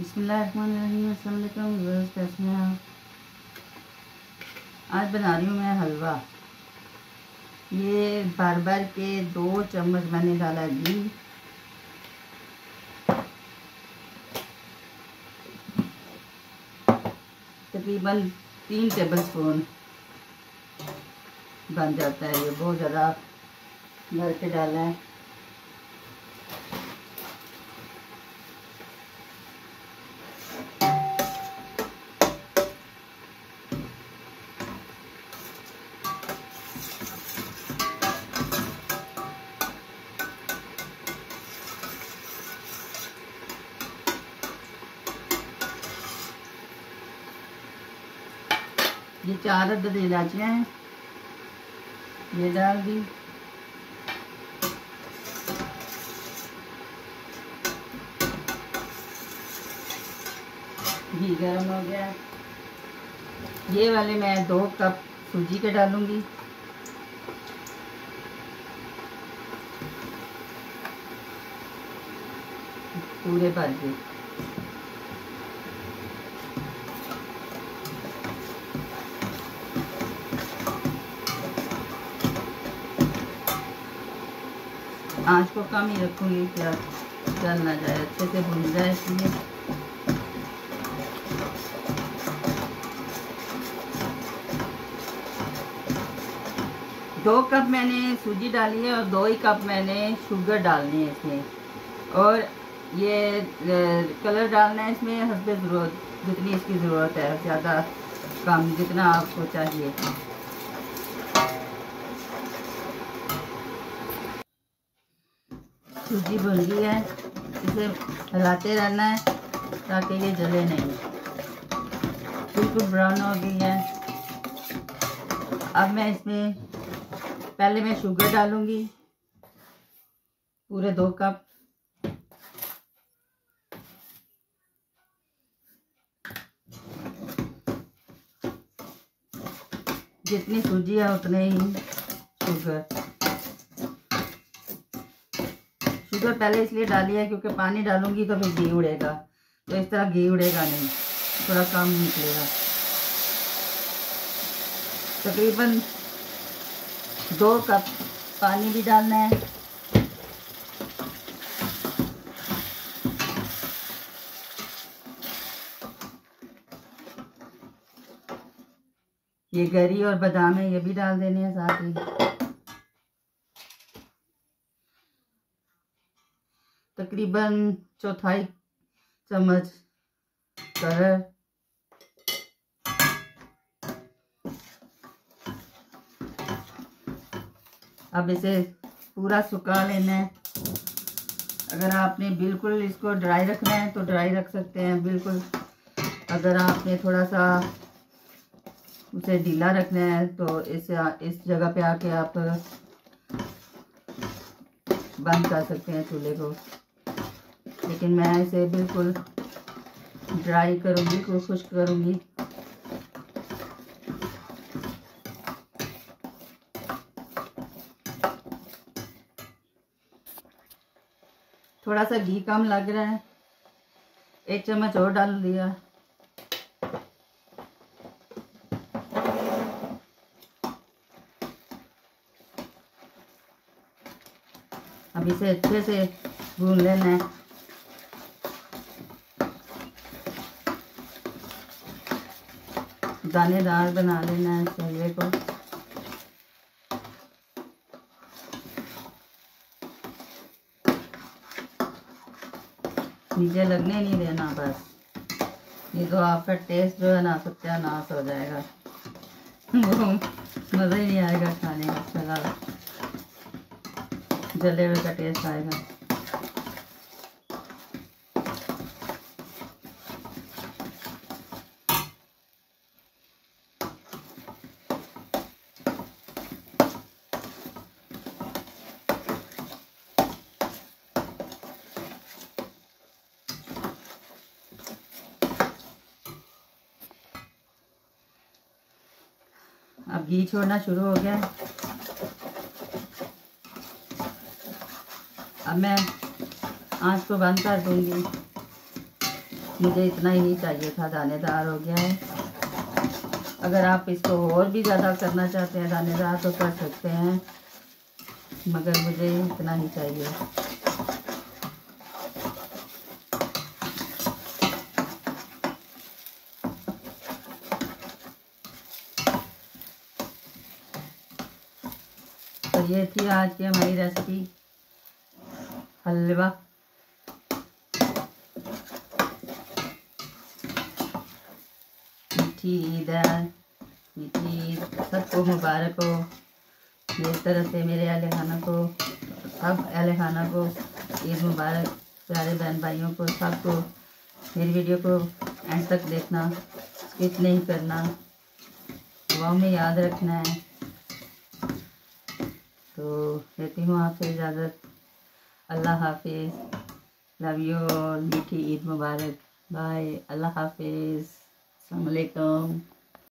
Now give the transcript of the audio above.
बिस्मिल्लाहिर्रहमानिर्रहीम। अस्सलाम वालेकुम व्यूअर्स, कैसे हैं आप? आज बना रही हूँ मैं हलवा। ये भर के 2 चम्मच मैंने डाला घी, तकरीबन 3 टेबल स्पून बन जाता है। ये बहुत ज़्यादा भर के डाला है। ये 4 अदद इलायचियाँ हैं, ये डाल दी। घी गर्म हो गया। ये वाले मैं 2 कप सूजी के डालूंगी। पूरे भर के आँच को कम ही रखूँगी, क्या जल ना जाए, अच्छे से भून जाए। इसलिए 2 कप मैंने सूजी डाली है और 2 ही कप मैंने शुगर डालनी है इसमें। और ये कलर डालना है इसमें हस्बे ज़रूरत, जितनी इसकी ज़रूरत है, ज़्यादा कम जितना आपको चाहिए। सूजी भुन गई है, इसे हिलाते रहना है ताकि ये जले नहीं। बिल्कुल ब्राउन हो गई है। अब मैं इसमें पहले मैं शुगर डालूंगी, पूरे 2 कप। जितनी सूजी है उतने ही शुगर पहले इसलिए डाली है क्योंकि पानी डालूंगी तो फिर घी उड़ेगा, तो इस तरह घी उड़ेगा नहीं, थोड़ा कम निकलेगा। तकरीबन 2 कप पानी भी डालना है। ये गरी और बादाम है, ये भी डाल देने हैं साथ ही। तकरीबन 1/4 चम्मच कलर। अब इसे पूरा सुखा लेना है। अगर आपने बिल्कुल इसको ड्राई रखना है तो ड्राई रख सकते हैं बिल्कुल। अगर आपने थोड़ा सा उसे ढीला रखना है तो इस जगह पे आके आप बंद कर सकते हैं चूल्हे को। लेकिन मैं इसे बिल्कुल ड्राई करूँगी, खुश्क करूँगी। थोड़ा सा घी कम लग रहा है, 1 चम्मच और डाल दिया। अब इसे अच्छे से भून लेना है। दानेदार बना लेना है इस हलवे को। नीचे लगने नहीं देना बस, ये तो आपका टेस्ट जो है ना सत्यानाश हो जाएगा। वो मज़ा ही नहीं आएगा खाने का, चला जले हुए का टेस्ट आएगा। अब घी छोड़ना शुरू हो गया है। अब मैं आँच को बंद कर दूंगी। मुझे इतना ही चाहिए था, दानेदार हो गया है। अगर आप इसको और भी ज़्यादा करना चाहते हैं दानेदार तो कर सकते हैं, मगर मुझे इतना ही चाहिए। तो ये थी आज की हमारी रेसिपी, हलवा। मीठी ईद है, मीठी ईद सबको मुबारक हो। मेरी तरफ से मेरे अहले खाना को, सब अहले खाना को ईद मुबारक। प्यारे बहन भाइयों को सबको मेरी वीडियो को एंड तक देखना, स्किप नहीं करना, दुआओं में याद रखना है। तो लेती हूँ आपसे इजाज़त। अल्लाह हाफिज़, लव यू ऑल, मीठी ईद मुबारक, बाय, अल्लाह हाफिज़, अस्सलाम वालेकुम।